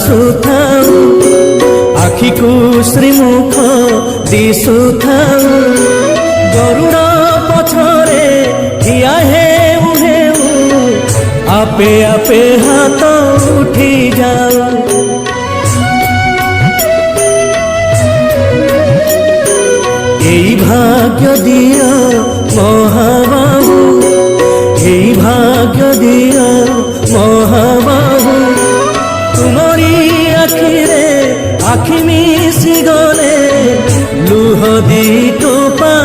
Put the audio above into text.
ହସୁଥାଉ ଆଖିକୁ ଶ୍ରୀମୁଖ ଦିଶୁଥାଉ ଗରୁଡ଼ ପଛରେ ଠିଆ ହେଉ ହେଉ ଆପେ ଆପେ ହାତ ଉଠି ଯାଉ। এই ভাগ্য দিও মহাবাহু, এই ভাগ্য দিও মহাবাহু, তুমরি আখিরে আখি মিশি গলে লুহ দি টোপা